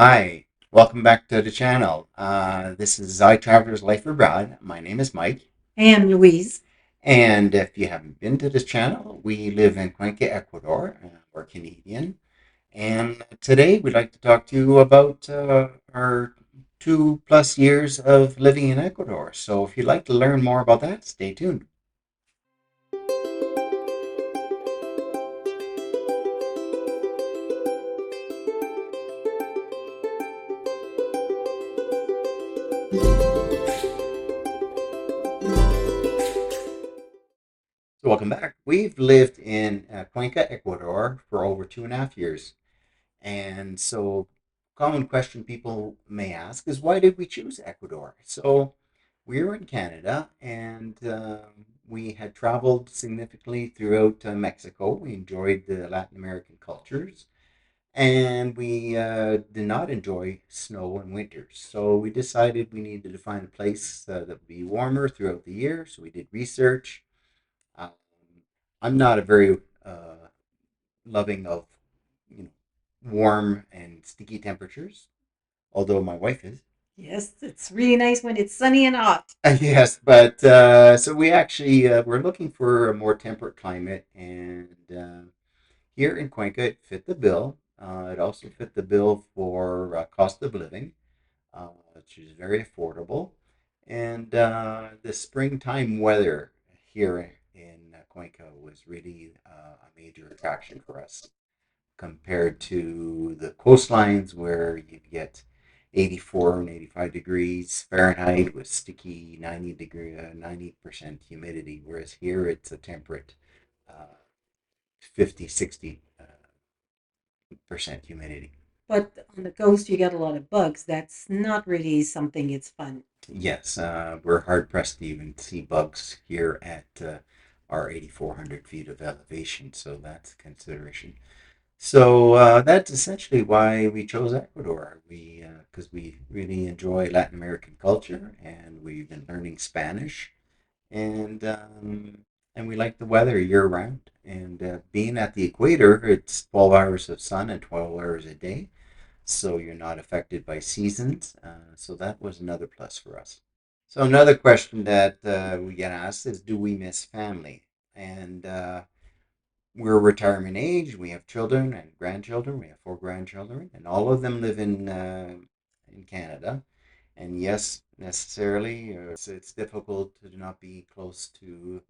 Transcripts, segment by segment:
Hi, welcome back to the channel. This is I Traveler's Life Abroad. My name is Mike, I am Louise. and if you haven't been to this channel, we live in Cuenca, Ecuador. We're Canadian, and today we'd like to talk to you about our 2+ years of living in Ecuador. So if you'd like to learn more about that, stay tuned. So welcome back. We've lived in Cuenca, Ecuador for over 2.5 years. And so, common question people may ask is why did we choose Ecuador? So, we were in Canada and we had traveled significantly throughout Mexico. We enjoyed the Latin American cultures and we did not enjoy snow and winters. So, we decided we needed to find a place that would be warmer throughout the year. So, we did research. Um, I'm not a very loving of you know warm and sticky temperatures, although my wife is. Yes, it's really nice when it's sunny and hot. Yes, but so we actually we're looking for a more temperate climate, and here in Cuenca it fit the bill. It also fit the bill for cost of living, which is very affordable, and the springtime weather here in Cuenca was really a major attraction for us compared to the coastlines where you get 84 and 85 degrees Fahrenheit with sticky 90% humidity, whereas here it's a temperate 50, 60% humidity. But on the coast, you get a lot of bugs. That's not really something it's fun. Yes, we're hard pressed to even see bugs here at our 8,400 feet of elevation, so that's a consideration. So that's essentially why we chose Ecuador. We because we really enjoy Latin American culture, and we've been learning Spanish, and um, and we like the weather year round. And being at the equator, it's 12 hours of sun and 12 hours a day, so you're not affected by seasons. So that was another plus for us. So another question that we get asked is, do we miss family? And we're retirement age. We have children and grandchildren. We have 4 grandchildren, and all of them live in Canada. And yes, necessarily, it's difficult to not be close to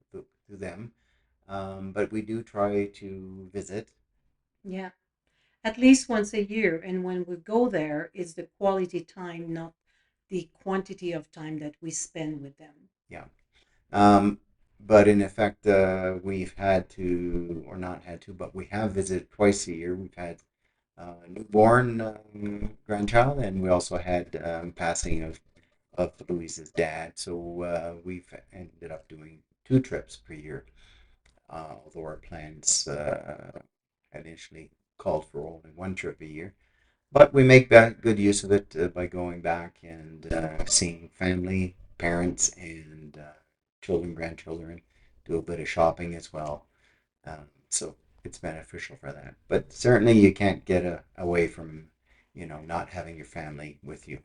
them, but we do try to visit. Yeah, at least once a year. And when we go there, it's the quality time, not the quantity of time that we spend with them. Yeah. Um, but in effect, we've had to, or not had to, but we have visited twice a year. We've had a newborn grandchild, and we also had passing of Louise's dad. So we've ended up doing 2 trips per year, although our plans had initially called for only 1 trip a year. But we make that good use of it by going back and seeing family, parents, and children, grandchildren, do a bit of shopping as well. So it's beneficial for that. But certainly you can't get away from, not having your family with you.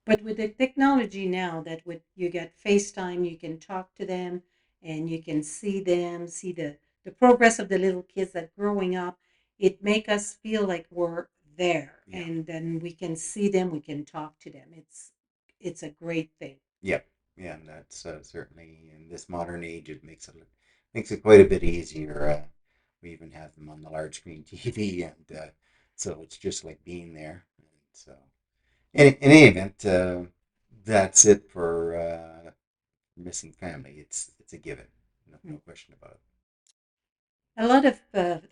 But with the technology now that with you get FaceTime, you can talk to them and you can see them, see the progress of the little kids that growing up. It make us feel like we're there Yeah. and then we can see them, we can talk to them. It's a great thing. Yep. Yeah, and that's certainly in this modern age, it makes it quite a bit easier. We even have them on the large screen TV, and so it's just like being there. And so, in any event, that's it for missing family. It's a given, no Mm. question about it. A lot of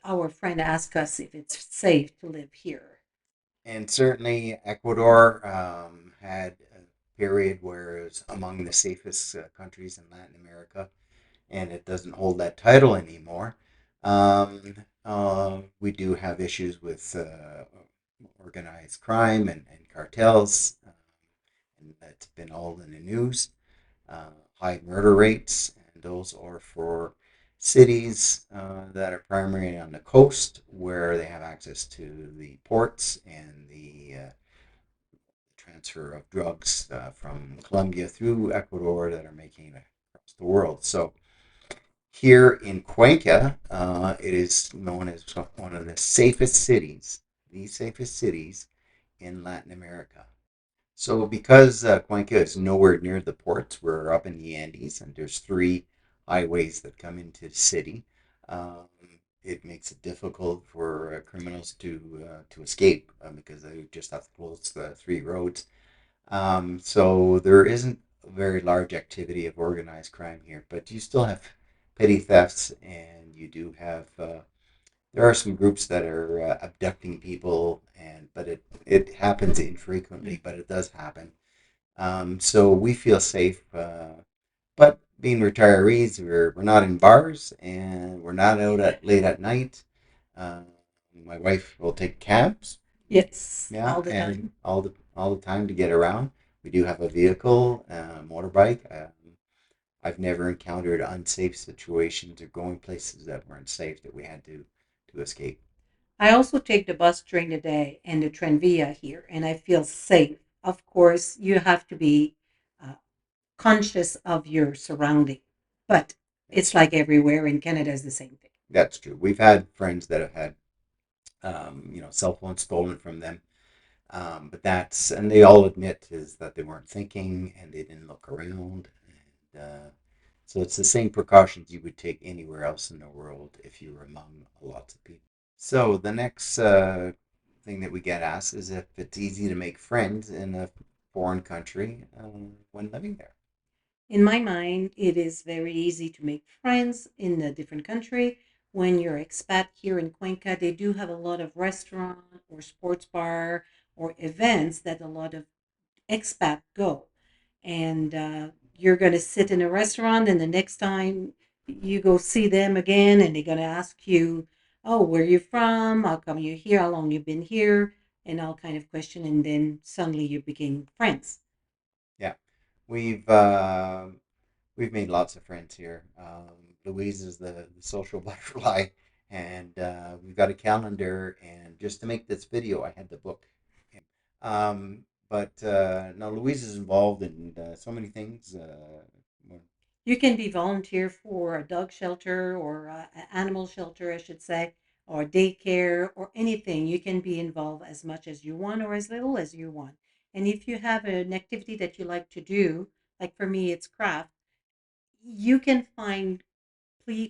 our friend ask us if it's safe to live here. And certainly, Ecuador had a period where it was among the safest countries in Latin America, and it doesn't hold that title anymore. We do have issues with organized crime and cartels, and that's been all in the news. High murder rates, and those are for cities that are primarily on the coast where they have access to the ports and the transfer of drugs from Colombia through Ecuador that are making it across the world. So here in Cuenca, it is known as one of the safest cities in Latin America. So because Cuenca is nowhere near the ports, we're up in the Andes, and there's three highways that come into the city. Um, it makes it difficult for criminals to escape because they just have to close the three roads. So there isn't a very large activity of organized crime here, but you still have petty thefts, and you do have there are some groups that are abducting people, and but it happens infrequently, but it does happen. So we feel safe, but being retirees, we're not in bars and we're not out at late at night. Uh, my wife will take cabs, Yes, yeah, all the and time. all the time to get around. We do have a vehicle, motorbike. I've never encountered unsafe situations or going places that weren't safe that we had to escape. I also take the bus during the day and the Tranvia here, and I feel safe. Of course, you have to be uh, conscious of your surrounding, but That's it's true. like everywhere in Canada is the same thing. That's true. We've had friends that have had cell phones stolen from them. But that's, and they all admit is that they weren't thinking and they didn't look around. And so it's the same precautions you would take anywhere else in the world if you were among lots of people. So the next thing that we get asked is if it's easy to make friends in a foreign country when living there. In my mind, it is very easy to make friends in a different country. When you're expat here in Cuenca, they do have a lot of restaurant or sports bar or events that a lot of expat go. And you're going to sit in a restaurant, and the next time you go see them again, and they're going to ask you, "Oh, where you from? How come you're here? How long you been here?" And all kind of question, and then suddenly you became friends. Yeah, we've uh, we've made lots of friends here. Louise is the social butterfly, and we've got a calendar. And just to make this video, I had the book. But now Louise is involved in so many things. You can be volunteer for a dog shelter or an animal shelter, I should say, or daycare or anything. You can be involved as much as you want or as little as you want. And if you have an activity that you like to do, like for me, it's craft, you can find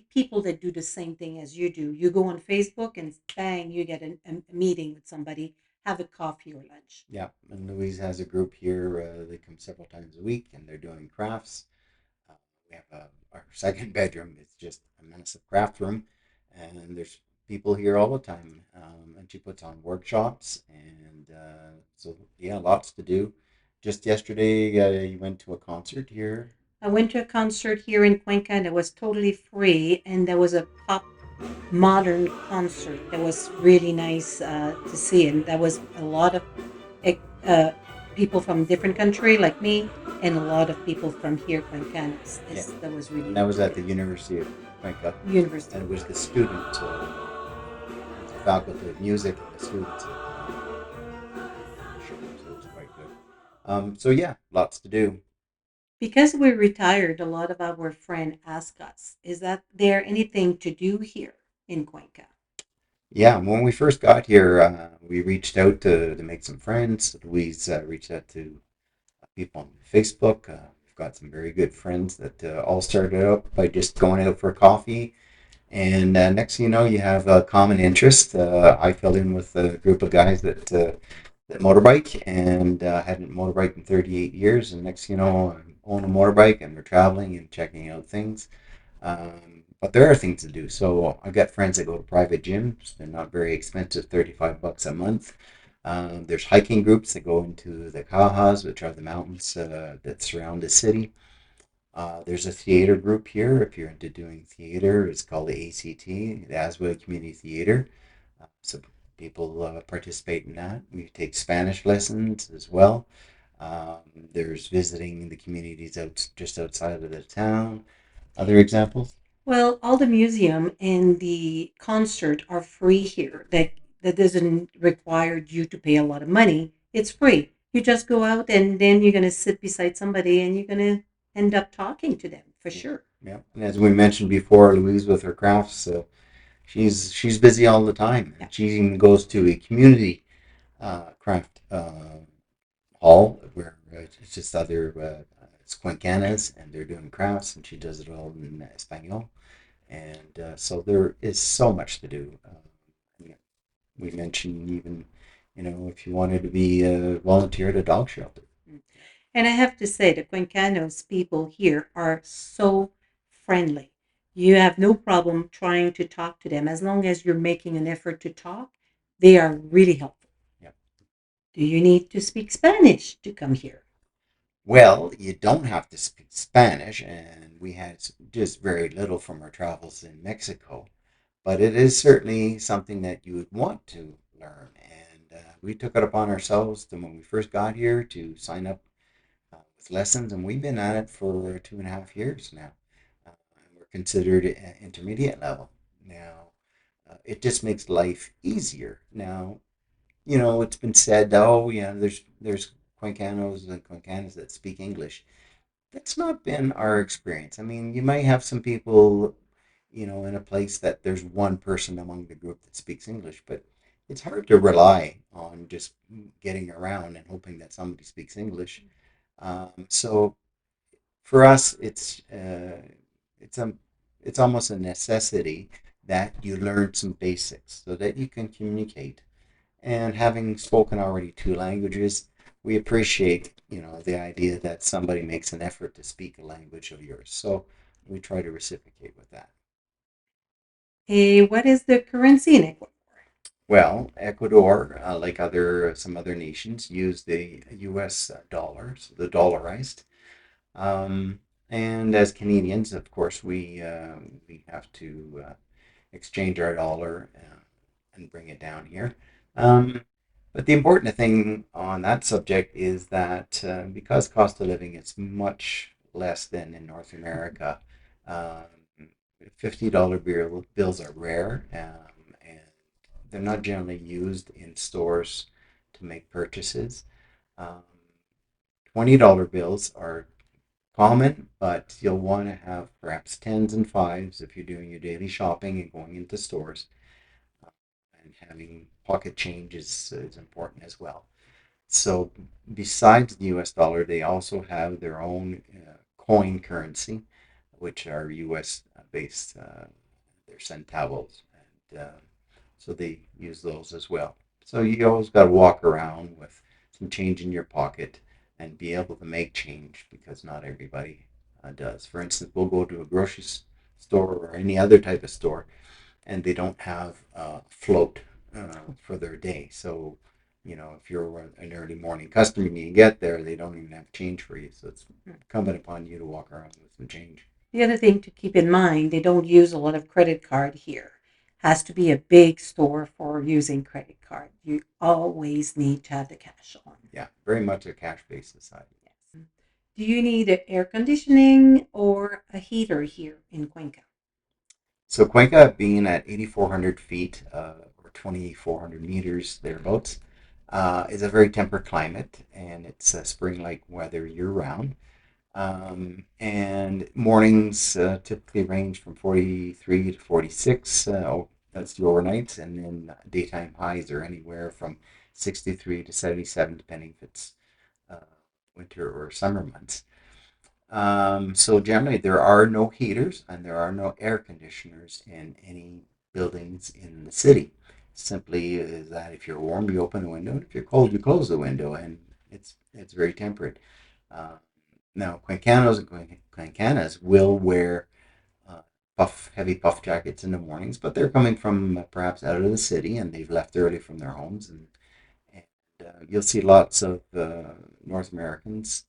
people that do the same thing as you do. You go on Facebook and bang, you get a meeting with somebody, have a coffee or lunch. Yeah, and Louise has a group here. They come several times a week, and they're doing crafts. Uh, we have our second bedroom. It's just a massive craft room, and there's people here all the time. And she puts on workshops, and so yeah, lots to do. Just yesterday, you went to a concert here. I went to a concert here in Cuenca and it was totally free, and there was a pop modern concert that was really nice to see, and that was a lot of eh, uh, people from different country like me, and a lot of people from here, Cuencanos. Yeah, That was and really that was at the good. University of Cuenca, University and of it was the Cuenca. student, the faculty of music and the students that did the show, so it was quite good. So yeah, lots to do. Because we're retired, a lot of our friends ask us, "Is that there anything to do here in Cuenca?" Yeah, when we first got here, we reached out to make some friends. Louise reached out to people on Facebook. We've got some very good friends that all started out by just going out for coffee. And next thing you know, you have a common interest. I fell in with a group of guys that motorbike and hadn't motorbiked in 38 years. And next thing you know, I own a motorbike and we're traveling and checking out things. But there are things to do. So I've got friends that go to private gyms. They're not very expensive, $35 a month. There's hiking groups that go into the Cajas, which are the mountains that surround the city. There's a theater group here. If you're into doing theater, it's called the ACT, the Aswell Community Theater. So people participate in that. We take Spanish lessons as well. There's visiting the communities out just outside of the town. Other examples? Well, all the museum and the concert are free here. That doesn't require you to pay a lot of money. It's free. You just go out and then you're going to sit beside somebody and you're going to end up talking to them for Yeah, sure. yeah. And as we mentioned before, Louise with her crafts, she's busy all the time, Yeah. and she even goes to a community craft hall where it's just other it's Cuencanas, and they're doing crafts, and she does it all in Espanol, and so there is so much to do. Yeah, we mentioned even, if you wanted to be a volunteer at a dog shelter. Mm. And I have to say, the Cuencanos people here are so friendly. You have no problem trying to talk to them as long as you're making an effort to talk. They are really helpful. Yeah. Do you need to speak Spanish to come here? Well, you don't have to speak Spanish, and we had just very little from our travels in Mexico, but it is certainly something that you would want to learn. And we took it upon ourselves when we first got here to sign up with lessons, and we've been at it for 2.5 years now. And we're considered intermediate level. Now, it just makes life easier. Now, it's been said, oh, yeah, there's Cuencanos and Cuencanas that speak English. That's not been our experience. I mean, you might have some people, in a place that there's one person among the group that speaks English, but it's hard to rely on just getting around and hoping that somebody speaks English. So for us, it's a it's almost a necessity that you learn some basics so that you can communicate. And having spoken already two languages, we appreciate, the idea that somebody makes an effort to speak a language of yours. So we try to reciprocate with that. What is the currency in Ecuador? Well, Ecuador, like some other nations, use the U.S. dollar, so the dollarized. Um, and as Canadians, of course, we have to exchange our dollar and bring it down here. Um, but the important thing on that subject is that because cost of living is much less than in North America, um, $50 bills are rare, and they're not generally used in stores to make purchases. Um, $20 bills are common, but you'll want to have perhaps tens and fives if you're doing your daily shopping and going into stores. Uh, and having pocket change is important as well. So, besides the US dollar, they also have their own coin currency, which are US based, they're centavos. And so they use those as well. So, you always got to walk around with some change in your pocket and be able to make change because not everybody does. For instance, we'll go to a grocery store or any other type of store, and they don't have float for their day. So, if you're an early morning customer and you get there, they don't even have change for you. So it's incumbent upon you to walk around with some change. The other thing to keep in mind, they don't use a lot of credit card here. Has to be a big store for using credit card. You always need to have the cash on. Yeah, very much a cash-based society. Yes. Do you need air conditioning or a heater here in Cuenca? So Cuenca, being at 8,400 feet or 2,400 meters thereabouts, is a very temperate climate, and it's spring-like weather year-round. And mornings typically range from 43 to 46. That's the overnights. And then daytime highs are anywhere from 63 to 77, depending if it's uh, winter or summer months. So generally, there are no heaters and there are no air conditioners in any buildings in the city. Simply is that if you're warm, you open the window, and if you're cold, you close the window, and it's very temperate. Uh, Now, Cuencanos and Cuencanas will wear heavy puff jackets in the mornings, but they're coming from perhaps out of the city and they've left early from their homes, and you'll see lots of North Americans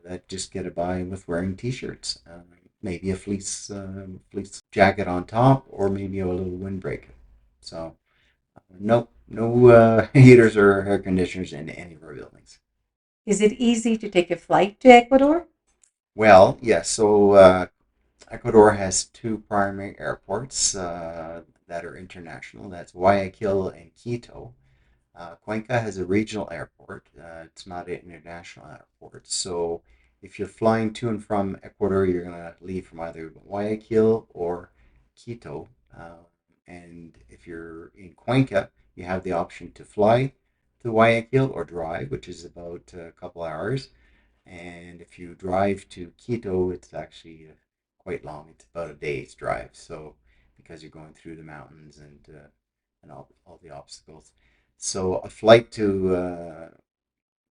that just get by with wearing T-shirts, maybe a fleece jacket on top, or maybe a little windbreak. So, no heaters or air conditioners in any of our buildings. Is it easy to take a flight to Ecuador? Well, yes. So Ecuador has two primary airports that are international. That's Guayaquil and Quito. Cuenca has a regional airport. It's not an international airport. So if you're flying to and from Ecuador, you're going to leave from either Guayaquil or Quito. And if you're in Cuenca, you have the option to fly to Guayaquil or drive, which is about a couple hours. And if you drive to Quito, it's actually quite long. It's about a day's drive. So because you're going through the mountains and all the obstacles. So a flight to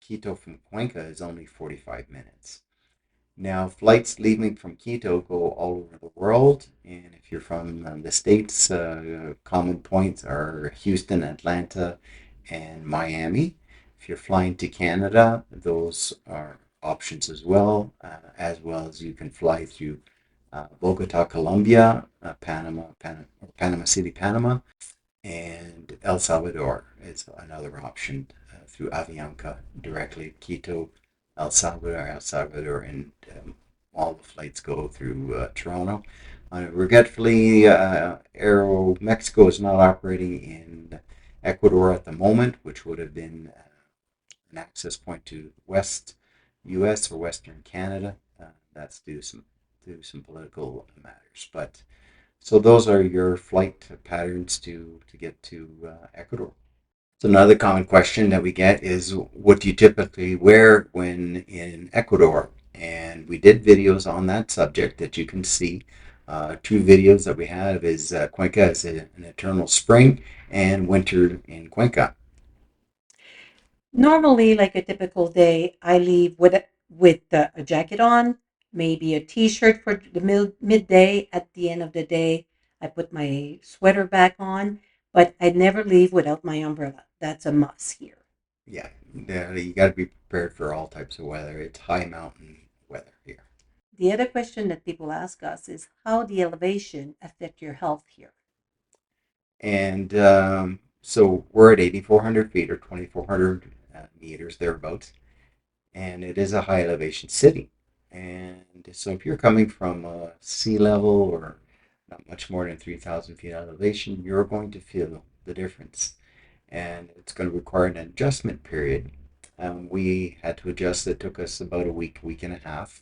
Quito from Cuenca is only 45 minutes. Now, flights leaving from Quito go all over the world, and if you're from the States, common points are Houston, Atlanta, and Miami. If you're flying to Canada, those are options as well as you can fly through Bogota, Colombia, Panama City, Panama, and El Salvador is another option through Avianca directly Quito, El Salvador, and all the flights go through Toronto. Regretfully, Aero Mexico is not operating in Ecuador at the moment, which would have been an access point to West U.S. or Western Canada. That's due to some political matters, but so those are your flight patterns to get to Ecuador. So another common question that we get is, what do you typically wear when in Ecuador? And we did videos on that subject that you can see. Two videos that we have is Cuenca is an eternal spring and winter in Cuenca. Normally, like a typical day, I leave with a jacket on, maybe a t-shirt for the midday. At the end of the day, I put my sweater back on, but I never leave without my umbrella. That's a must here. Yeah, you got to be prepared for all types of weather. It's high mountain weather here. The other question that people ask us is how the elevation affect your health here. And so we're at 8,400 feet or 2,400 meters thereabouts, and it is a high elevation city. And so if you're coming from sea level or not much more than 3,000 feet elevation, you're going to feel the difference. And it's going to require an adjustment period. We had to adjust. It took us about a week, week and a half.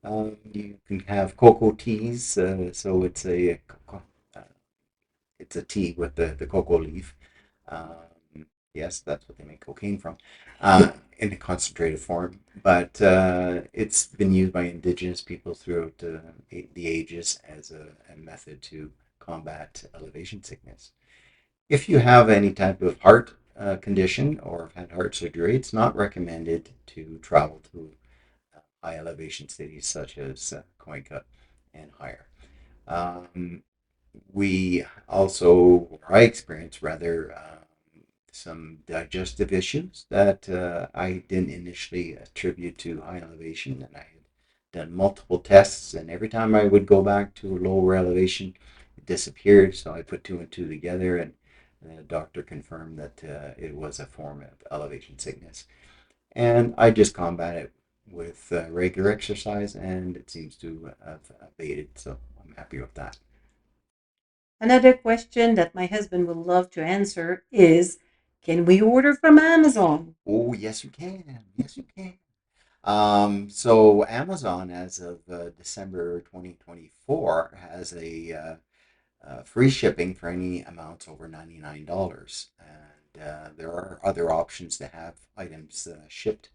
You can have cocoa teas, so uh, it's a tea with the cocoa leaf. Yes, that's what they make cocaine from, in a concentrated form. But it's been used by indigenous people throughout the ages as a method to combat elevation sickness. If you have any type of heart condition or have had heart surgery, it's not recommended to travel to high elevation cities such as Cuenca and higher. Um, we also, or I experienced rather, some digestive issues that I didn't initially attribute to high elevation, and I had done multiple tests, and every time I would go back to a lower elevation, it disappeared. So I put two and two together, and the doctor confirmed that it was a form of elevation sickness, and I just combat it with regular exercise, and it seems to have abated. So I'm happy with that. Another question that my husband would love to answer is can we order from Amazon? Oh, yes, you can. Yes, you can. So Amazon, as of December 2024, has a free shipping for any amounts over $99. And there are other options to have items shipped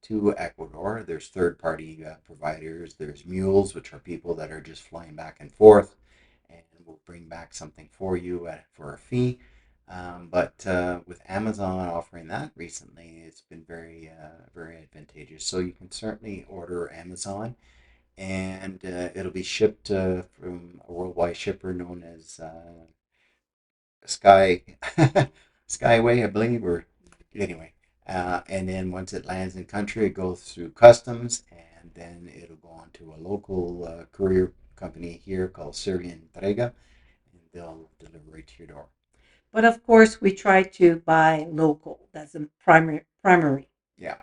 to Ecuador. There's third-party providers. There's mules, which are people that are just flying back and forth and will bring back something for you for a fee. But with Amazon offering that recently, it's been very advantageous. So you can certainly order Amazon, and it'll be shipped from a worldwide shipper known as Sky Skyway, I believe, or anyway. And then once it lands in country, it goes through customs, and then it'll go on to a local courier company here called Syrian Entrega, and they'll deliver it to your door. But of course, we try to buy local. That's the primary. Yeah.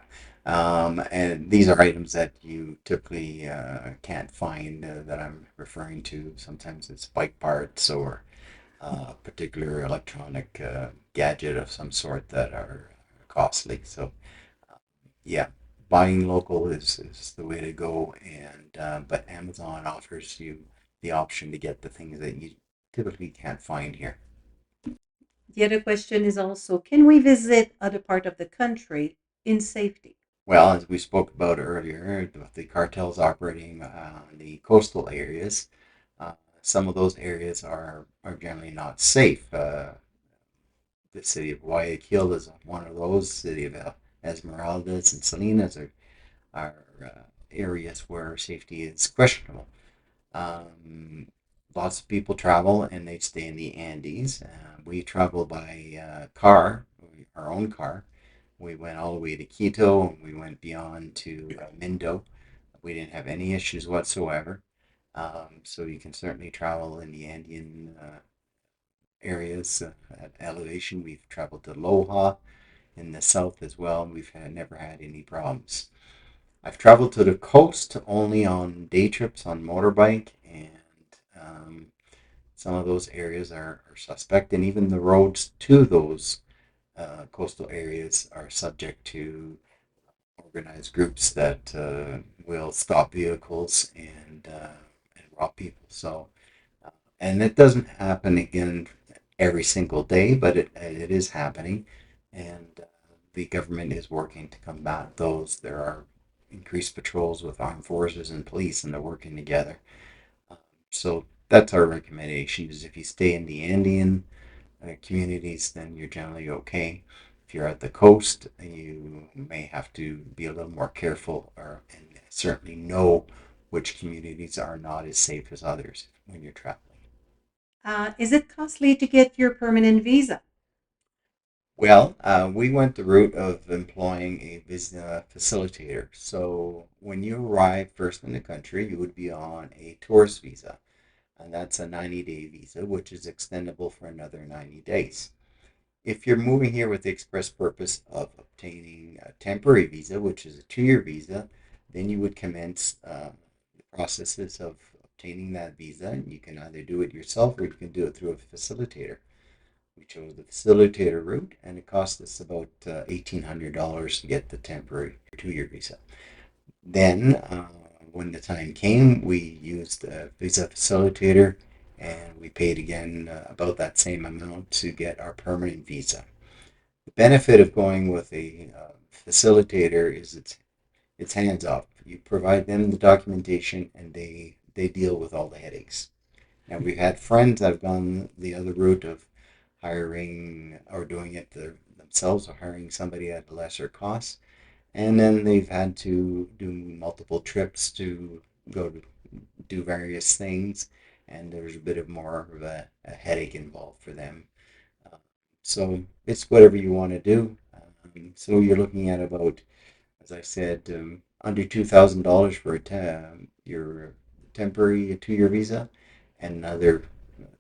And these are items that you typically can't find that I'm referring to. Sometimes it's bike parts or particular electronic gadget of some sort that are costly. So yeah, buying local is the way to go. And but Amazon offers you the option to get the things that you typically can't find here. The other question is also, can we visit other part of the country in safety? Well, as we spoke about earlier, with the cartels operating in the coastal areas, uh, some of those areas are generally not safe. The city of Guayaquil is one of those. City of Esmeraldas and Salinas are areas where safety is questionable. Um, Lots of people travel and they stay in the Andes. We travel by car, our own car. We went all the way to Quito and we went beyond to Mindo. We didn't have any issues whatsoever. So you can certainly travel in the Andean areas at elevation. We've traveled to Loja in the south as well, and never had any problems. I've traveled to the coast only on day trips on motorbike, and um, some of those areas are suspect, and even the roads to those coastal areas are subject to organized groups that will stop vehicles and rob people. So, and it doesn't happen again every single day, but it is happening, and the government is working to combat those. There are increased patrols with armed forces and police, and they're working together. Um, so that's our recommendation: is if you stay in the Andean communities, then you're generally okay. If you're at the coast, you may have to be a little more careful, or and certainly know which communities are not as safe as others when you're traveling. Is it costly to get your permanent visa? Well, we went the route of employing a visa facilitator. So when you arrive first in the country, you would be on a tourist visa, and that's a 90-day visa, which is extendable for another 90 days. If you're moving here with the express purpose of obtaining a temporary visa, which is a 2-year visa, then you would commence the processes of obtaining that visa. You can either do it yourself or you can do it through a facilitator. We chose the facilitator route, and it cost us about $1,800 to get the temporary 2-year visa. Then, when the time came, we used a visa facilitator and we paid again about that same amount to get our permanent visa. The benefit of going with a facilitator is it's hands off. You provide them the documentation, and they deal with all the headaches. Now we've had friends that have gone the other route of hiring or doing it themselves, or hiring somebody at a lesser cost, and then they've had to do multiple trips to go to do various things, and there's a bit of more of a headache involved for them. Uh, so it's whatever you want to do. So you're looking at about, as I said, under $2,000 for your temporary 2-year visa, and another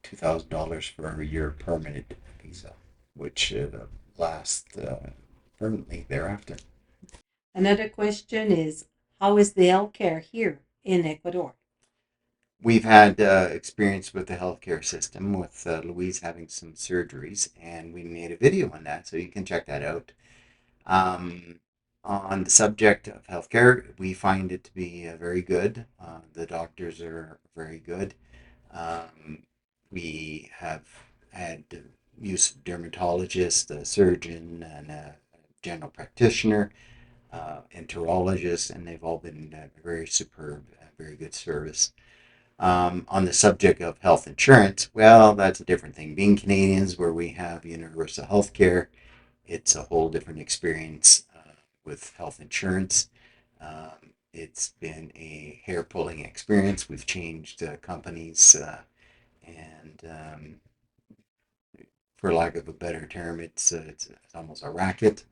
$2,000 for your permanent visa, which lasts permanently thereafter. Another question is, how is the healthcare here in Ecuador? We've had experience with the healthcare system, with Louise having some surgeries, and we made a video on that, so you can check that out. Um, on the subject of healthcare, we find it to be very good. The doctors are very good. Um, we have had use of dermatologist, a surgeon, and a general practitioner, enterologist, and they've all been very superb, very good service. On the subject of health insurance, well, that's a different thing. Being Canadians, where we have universal health care, it's a whole different experience with health insurance. It's been a hair pulling experience. We've changed companies, and for lack of a better term, it's almost a racket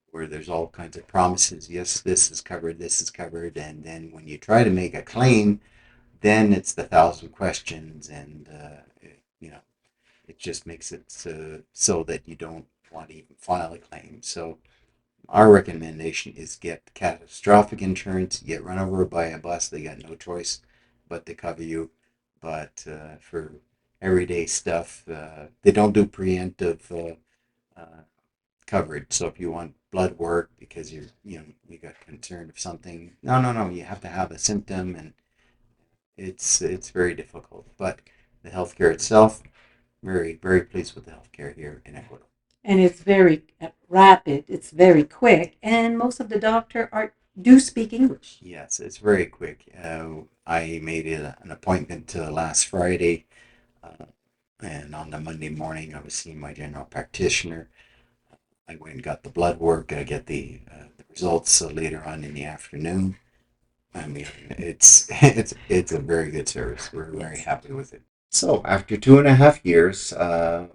where there's all kinds of promises. Yes, this is covered, this is covered, and then when you try to make a claim, then it's the thousand questions, and you know, it just makes it so that you don't want to even file a claim. So our recommendation is get catastrophic insurance. You get run over by a bus, they got no choice but to cover you. But for everyday stuff. They don't do preemptive coverage. So if you want blood work because you got concerned of something, no, you have to have a symptom, and it's very difficult. But the healthcare itself, very pleased with the healthcare here in Ecuador. And it's very rapid. It's very quick, and most of the doctor are do speak English. Yes, it's very quick. I made an appointment last Friday, uh, and on the Monday morning, I was seeing my general practitioner. I went and got the blood work. I get the results later on in the afternoon. I mean, it's a very good service. We're very Yes. happy with it. So, after 2.5 years,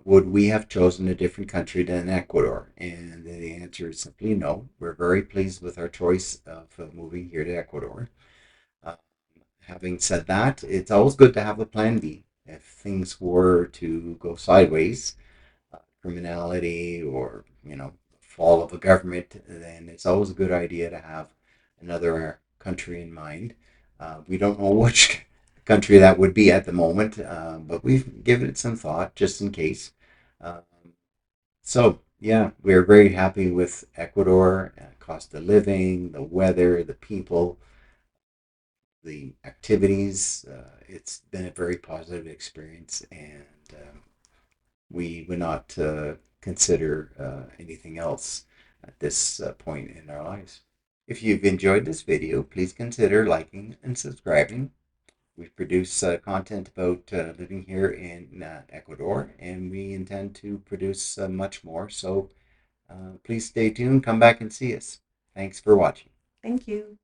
would we have chosen a different country than Ecuador? And the answer is simply no. We're very pleased with our choice of moving here to Ecuador. Uh, Having said that, it's always good to have a plan B. If things were to go sideways, criminality or fall of a government, then it's always a good idea to have another country in mind. We don't know which country that would be at the moment, but we've given it some thought just in case. Um, so yeah, we're very happy with Ecuador. Cost of living, the weather, the people, the activities. It's been a very positive experience, and we would not consider anything else at this point in our lives. If you've enjoyed this video, please consider liking and subscribing. We produce content about living here in Ecuador, and we intend to produce much more. So please stay tuned. Come back and see us. Thanks for watching. Thank you.